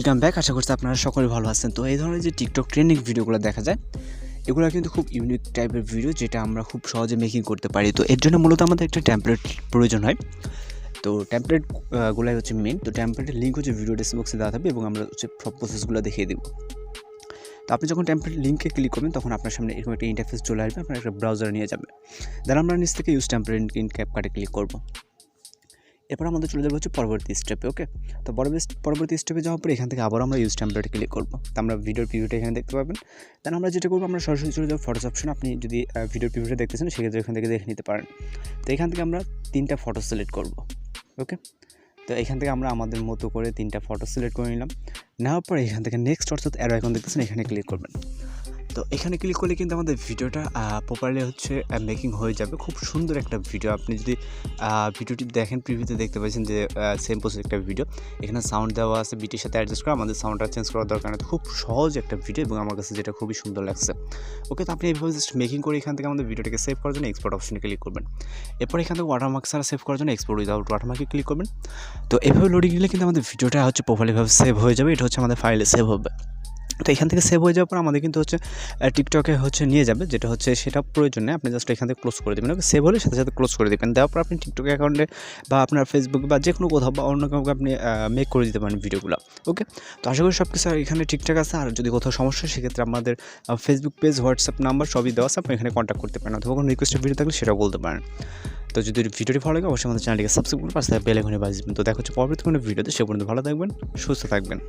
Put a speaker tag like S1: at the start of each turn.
S1: Welcome back. আশা করছি আপনারা সকলে ভালো আছেন। তো এই ধরনের যে টিকটক ট্রেন্ডিং ভিডিওগুলো দেখা যায়, এগুলো কিন্তু খুব ইউনিক টাইপের ভিডিও, যেটা আমরা খুব সহজে মেকিং করতে পারি। তো এর জন্য মূলত আমাদের একটা টেমপ্লেট প্রয়োজন হয়। তো টেমপ্লেট গুলাই হচ্ছে মেন। তো টেমপ্লেটের লিঙ্ক হচ্ছে ভিডিও ডেসক্রিপশনে দেওয়া থাকবে এবং আমরা হচ্ছে সব প্রসেসগুলো দেখিয়ে দেবো। তো আপনি যখন টেমপ্লেট লিঙ্কে ক্লিক করবেন তখন আপনার সামনে এরকম একটা ইন্টারফেস চলে আসবে, আপনার একটা ব্রাউজার নিয়ে যাবে। দেন আমরা নিচ থেকে ইউজ টেমপ্লেট ইন ক্যাপকাটে ক্লিক করবো। এরপর আমাদের চলে যাবে হচ্ছে পরবর্তী স্টেপে। ওকে, তো পরবর্তী স্টেপে যাওয়ার পর এখান থেকে আবার আমরা ইউজ টেমপ্লেটে ক্লিক করবো। তো আমরা ভিডিওর প্রিভিউটা এখানে দেখতে পাবেন। দেন আমরা যেটা করবো, আমরা সরাসরি চলে যাবো ফটোস অপশন। আপনি যদি ভিডিওর প্রিভিউটা দেখতেছেন সেক্ষেত্রে এখান থেকে দেখে নিতে পারেন। তো এখান থেকে আমরা 3টা ফটো সিলেক্ট করবো। ওকে, তো এখান থেকে আমরা আমাদের মতো করে 3টা ফটো সিলেক্ট করে নিলাম। নেওয়ার পর এখান থেকে নেক্সট অর্থাৎ অ্যারো আইকন দেখতেছেন, এখানে ক্লিক করবেন। তো এখানে ক্লিক করলে কিন্তু আমাদের ভিডিওটা প্রপারলি হচ্ছে মেকিং হয়ে যাবে। খুব সুন্দর একটা ভিডিও। আপনি যদি ভিডিওটি দেখেন, প্রিভিউতে দেখতে পাচ্ছেন যে সেম প্রসেস একটা ভিডিও। এখানে সাউন্ড দেওয়া আছে, বিটির সাথে অ্যাডজাস্ট করা। আমাদের সাউন্ডটা চেঞ্জ করার দরকার নেই। খুব সহজ একটা ভিডিও এবং আমার কাছে যেটা খুবই সুন্দর লাগছে। ওকে, তো আপনি এইভাবে জাস্ট মেকিং করে এখান থেকে আমাদের ভিডিওটাকে সেভ করার জন্য এক্সপোর্ট অপশনে ক্লিক করবেন। এরপর এখান থেকে ওয়াটারমার্ক ছাড়া সেভ করার জন্য এক্সপোর্ট উইদাউট ওয়াটারমার্কে ক্লিক করবেন। তো এভাবে লোডিং দিলে কিন্তু আমাদের ভিডিওটা হচ্ছে প্রপারলিভাবে সেভ হয়ে যাবে। এটা হচ্ছে আমাদের ফাইলে সেভ হবে। তো এখান থেকে সেভ হয়ে যাওয়ার পর আমাদের কিন্তু হচ্ছে টিকটকে হচ্ছে নিয়ে যাবে, যেটা হচ্ছে সেটা প্রয়োজন নেই। আপনি জাস্ট এখান থেকে ক্লোজ করে দেবেন। ওকে, সেভ হলে সাথে সাথে ক্লোজ করে দেবেন। দেওয়ার পর আপনি টিকটক অ্যাকাউন্টে বা আপনার ফেসবুকে বা যে কোনো কোথাও বা অন্য কাউকে আপনি মেক করে দিতে পারেন ভিডিওগুলো। ওকে, তো আশা করি সব কিছু এখানে ঠিকঠাক আছে। আর যদি কোথাও সমস্যা হয় সেক্ষেত্রে আমাদের ফেসবুক পেজ, হোয়াটসঅ্যাপ নাম্বার সবই দেওয়া আছে, আপনি এখানে কন্ট্যাক্ট করতে পারেন। অথবা কোনো রিকোয়েস্টের ভিডিও থাকলে সেটাও বলতে পারেন। তো যদি ভিডিওটি ভালো লাগে অবশ্যই আমাদের চ্যানেলটিকে সাবস্ক্রাইব করুন, পাশে বেল আইকনে বাজিয়ে দিবেন। তো দেখা হচ্ছে পরবর্তী কোনো ভিডিওতে। সে পর্যন্ত ভালো থাকবেন, সুস্থ থাকবেন।